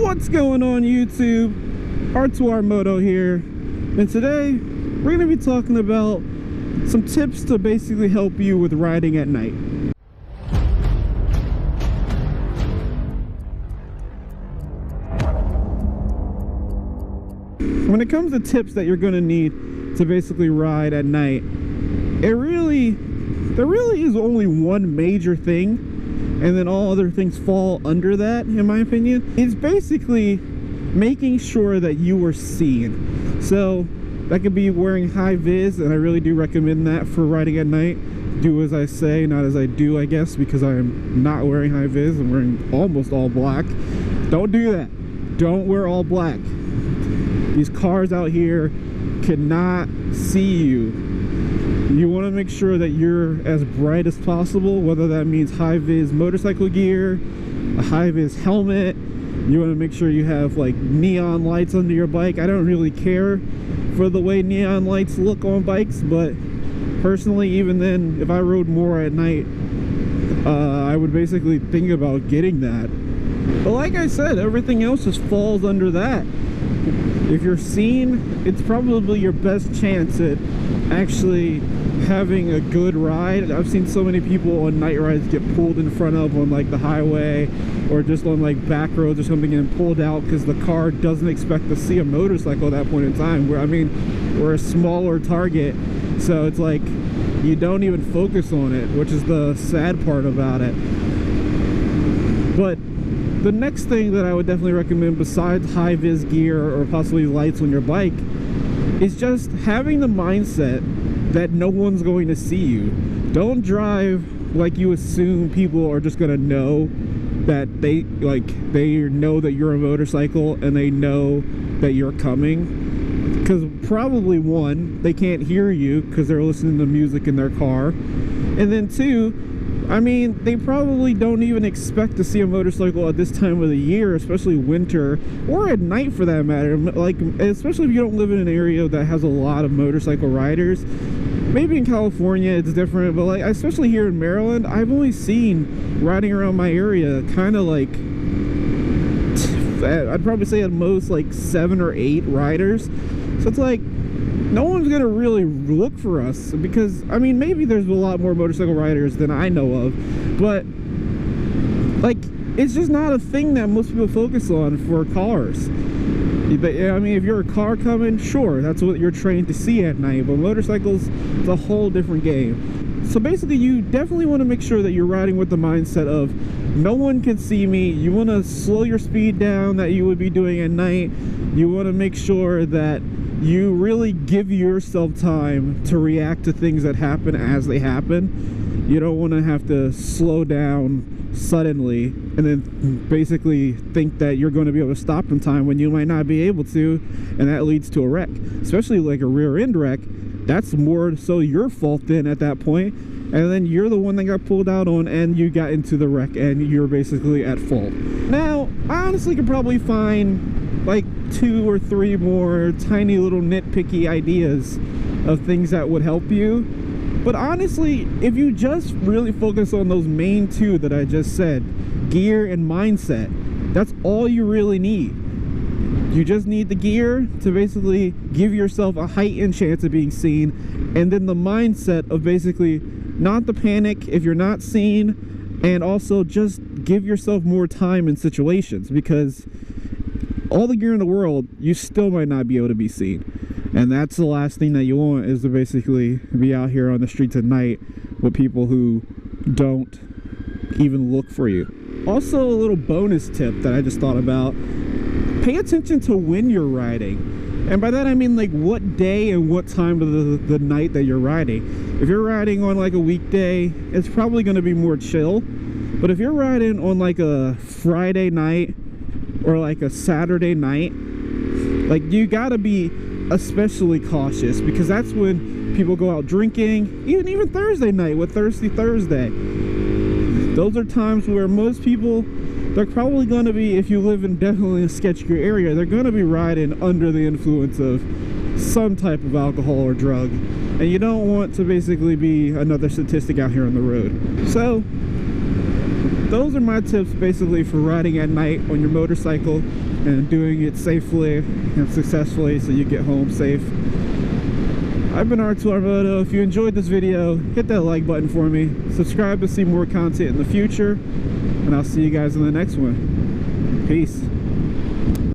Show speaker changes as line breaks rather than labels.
What's going on YouTube? R2R Moto here, and today we're going to be talking about some tips to basically help you with riding at night. When it comes to tips that you're going to need to basically ride at night, there really is only one major thing, and then all other things fall under that, in my opinion. It's basically making sure that you are seen. So that could be wearing high vis, and I really do recommend that for riding at night. Do as I say, not as I do, I guess, because I am not wearing high vis. I'm wearing almost all black. Don't do that. Don't wear all black. These cars out here cannot see you. You want to make sure that you're as bright as possible, whether that means high vis motorcycle gear, a high vis helmet. You want to make sure you have like neon lights under your bike. I don't really care for the way neon lights look on bikes, but personally, even then, if I rode more at night, I would basically think about getting that. But like I said, everything else just falls under that. If you're seen, it's probably your best chance at actually having a good ride. I've seen so many people on night rides get pulled in front of on like the highway or just on like back roads or something and pulled out because the car doesn't expect to see a motorcycle at that point in time. Where, I mean, we're a smaller target, so it's like you don't even focus on it, which is the sad part about it. But the next thing that I would definitely recommend, besides high vis gear or possibly lights on your bike, is just having the mindset that no one's going to see you. Don't drive like you assume people are just gonna know that they know that you're a motorcycle and they know that you're coming, because probably one, they can't hear you because they're listening to music in their car, and then two, I mean, they probably don't even expect to see a motorcycle at this time of the year, especially winter, or at night for that matter. Like, especially if you don't live in an area that has a lot of motorcycle riders. Maybe in California it's different, but like, especially here in Maryland, I've only seen riding around my area kind of like, I'd probably say at most like 7 or 8 riders. So it's like, no one's gonna really look for us, because I mean, maybe there's a lot more motorcycle riders than I know of, but like, it's just not a thing that most people focus on for cars. But I mean, if you're a car coming, sure, that's what you're trained to see at night, but motorcycles, it's a whole different game. So basically, you definitely want to make sure that you're riding with the mindset of no one can see me. You want to slow your speed down that you would be doing at night. You want to make sure that you really give yourself time to react to things that happen as they happen. You don't want to have to slow down suddenly and then basically think that you're going to be able to stop in time when you might not be able to, and that leads to a wreck, especially like a rear end wreck. That's more so your fault then at that point, and then you're the one that got pulled out on and you got into the wreck and you're basically at fault. Now, I honestly could probably find like 2 or 3 more tiny little nitpicky ideas of things that would help you, but honestly, if you just really focus on those main 2 that I just said, gear and mindset, that's all you really need. You just need the gear to basically give yourself a heightened chance of being seen, and then the mindset of basically not to panic if you're not seen, and also just give yourself more time in situations, because all the gear in the world, you still might not be able to be seen. And that's the last thing that you want, is to basically be out here on the streets at night with people who don't even look for you. Also, a little bonus tip that I just thought about: pay attention to when you're riding. And by that I mean like what day and what time of the night that you're riding. If you're riding on like a weekday, it's probably going to be more chill. But if you're riding on like a Friday night or like a Saturday night, like, you gotta be especially cautious, because that's when people go out drinking. Even Thursday night with Thirsty Thursday, those are times where most people, they're probably going to be, if you live in definitely a sketchier area, they're going to be riding under the influence of some type of alcohol or drug, and you don't want to basically be another statistic out here on the road. So those are my tips basically for riding at night on your motorcycle and doing it safely and successfully so you get home safe. I've been R2R Moto. If you enjoyed this video, hit that like button for me. Subscribe to see more content in the future. And I'll see you guys in the next one. Peace.